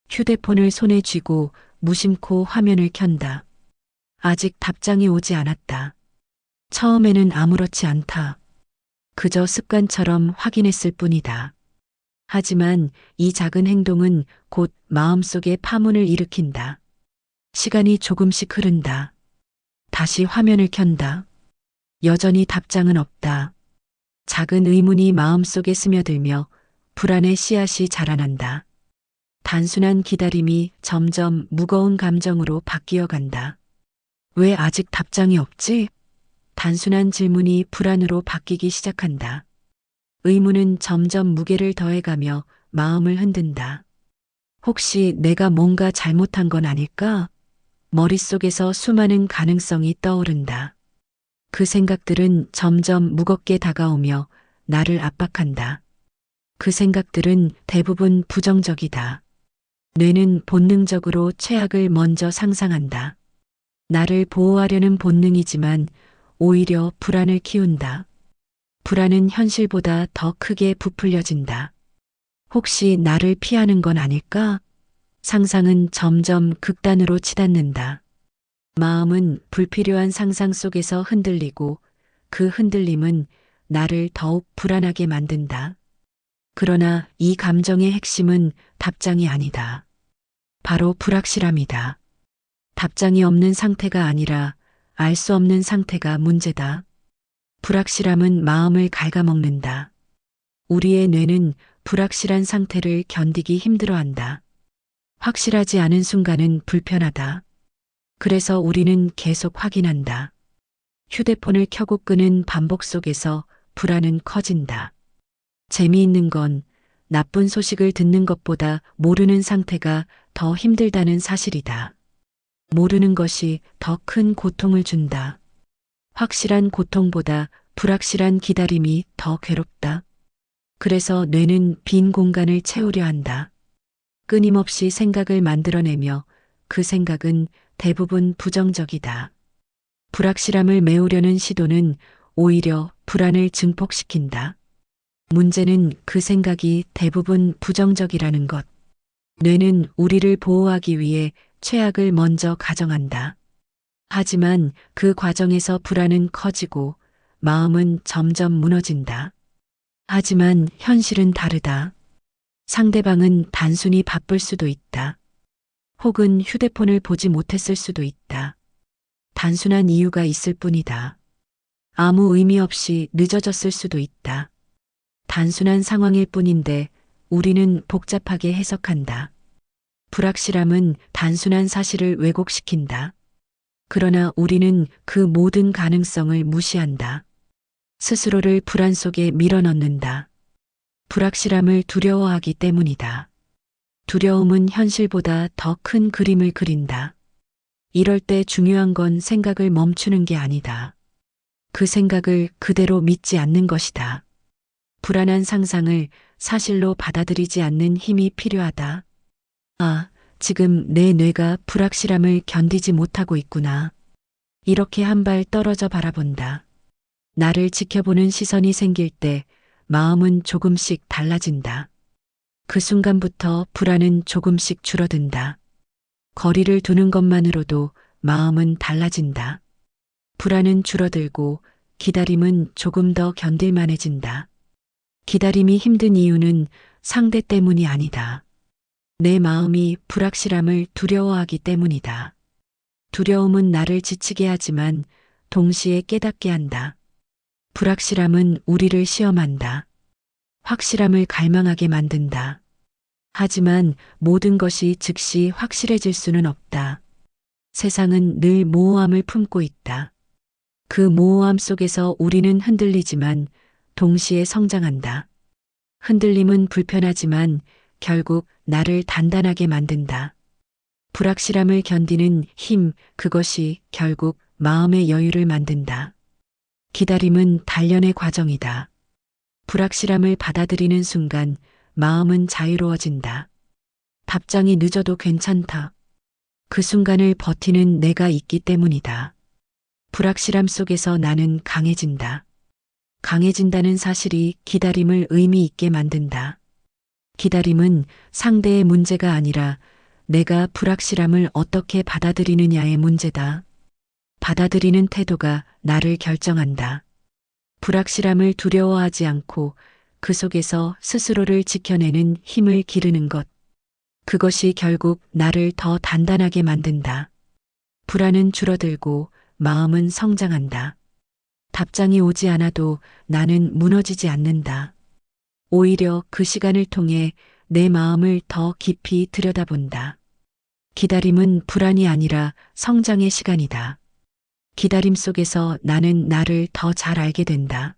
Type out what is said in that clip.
휴대폰을 손에 쥐고 무심코 화면을 켠다. 아직 답장이 오지 않았다. 처음에는 아무렇지 않다. 그저 습관처럼 확인했을 뿐이다. 하지만 이 작은 행동은 곧 마음속에 파문을 일으킨다. 시간이 조금씩 흐른다. 다시 화면을 켠다. 여전히 답장은 없다. 작은 의문이 마음속에 스며들며 불안의 씨앗이 자라난다. 단순한 기다림이 점점 무거운 감정으로 바뀌어 간다. 왜 아직 답장이 없지? 단순한 질문이 불안으로 바뀌기 시작한다. 의문은 점점 무게를 더해가며 마음을 흔든다. 혹시 내가 뭔가 잘못한 건 아닐까? 머릿속에서 수많은 가능성이 떠오른다. 그 생각들은 점점 무겁게 다가오며 나를 압박한다. 그 생각들은 대부분 부정적이다. 뇌는 본능적으로 최악을 먼저 상상한다. 나를 보호하려는 본능이지만 오히려 불안을 키운다. 불안은 현실보다 더 크게 부풀려진다. 혹시 나를 피하는 건 아닐까? 상상은 점점 극단으로 치닫는다. 마음은 불필요한 상상 속에서 흔들리고 그 흔들림은 나를 더욱 불안하게 만든다. 그러나 이 감정의 핵심은 답장이 아니다. 바로 불확실함이다. 답장이 없는 상태가 아니라 알 수 없는 상태가 문제다. 불확실함은 마음을 갉아먹는다. 우리의 뇌는 불확실한 상태를 견디기 힘들어한다. 확실하지 않은 순간은 불편하다. 그래서 우리는 계속 확인한다. 휴대폰을 켜고 끄는 반복 속에서 불안은 커진다. 재미있는 건 나쁜 소식을 듣는 것보다 모르는 상태가 더 힘들다는 사실이다. 모르는 것이 더 큰 고통을 준다. 확실한 고통보다 불확실한 기다림이 더 괴롭다. 그래서 뇌는 빈 공간을 채우려 한다. 끊임없이 생각을 만들어내며 그 생각은 대부분 부정적이다. 불확실함을 메우려는 시도는 오히려 불안을 증폭시킨다. 문제는 그 생각이 대부분 부정적이라는 것. 뇌는 우리를 보호하기 위해 최악을 먼저 가정한다. 하지만 그 과정에서 불안은 커지고 마음은 점점 무너진다. 하지만 현실은 다르다. 상대방은 단순히 바쁠 수도 있다. 혹은 휴대폰을 보지 못했을 수도 있다. 단순한 이유가 있을 뿐이다. 아무 의미 없이 늦어졌을 수도 있다. 단순한 상황일 뿐인데 우리는 복잡하게 해석한다. 불확실함은 단순한 사실을 왜곡시킨다. 그러나 우리는 그 모든 가능성을 무시한다. 스스로를 불안 속에 밀어넣는다. 불확실함을 두려워하기 때문이다. 두려움은 현실보다 더 큰 그림을 그린다. 이럴 때 중요한 건 생각을 멈추는 게 아니다. 그 생각을 그대로 믿지 않는 것이다. 불안한 상상을 사실로 받아들이지 않는 힘이 필요하다. 아, 지금 내 뇌가 불확실함을 견디지 못하고 있구나. 이렇게 한 발 떨어져 바라본다. 나를 지켜보는 시선이 생길 때 마음은 조금씩 달라진다. 그 순간부터 불안은 조금씩 줄어든다. 거리를 두는 것만으로도 마음은 달라진다. 불안은 줄어들고 기다림은 조금 더 견딜만해진다. 기다림이 힘든 이유는 상대 때문이 아니다. 내 마음이 불확실함을 두려워하기 때문이다. 두려움은 나를 지치게 하지만 동시에 깨닫게 한다. 불확실함은 우리를 시험한다. 확실함을 갈망하게 만든다. 하지만 모든 것이 즉시 확실해질 수는 없다. 세상은 늘 모호함을 품고 있다. 그 모호함 속에서 우리는 흔들리지만 동시에 성장한다. 흔들림은 불편하지만 결국 나를 단단하게 만든다. 불확실함을 견디는 힘, 그것이 결국 마음의 여유를 만든다. 기다림은 단련의 과정이다. 불확실함을 받아들이는 순간 마음은 자유로워진다. 답장이 늦어도 괜찮다. 그 순간을 버티는 내가 있기 때문이다. 불확실함 속에서 나는 강해진다. 강해진다는 사실이 기다림을 의미 있게 만든다. 기다림은 상대의 문제가 아니라 내가 불확실함을 어떻게 받아들이느냐의 문제다. 받아들이는 태도가 나를 결정한다. 불확실함을 두려워하지 않고 그 속에서 스스로를 지켜내는 힘을 기르는 것. 그것이 결국 나를 더 단단하게 만든다. 불안은 줄어들고 마음은 성장한다. 답장이 오지 않아도 나는 무너지지 않는다. 오히려 그 시간을 통해 내 마음을 더 깊이 들여다본다. 기다림은 불안이 아니라 성장의 시간이다. 기다림 속에서 나는 나를 더 잘 알게 된다.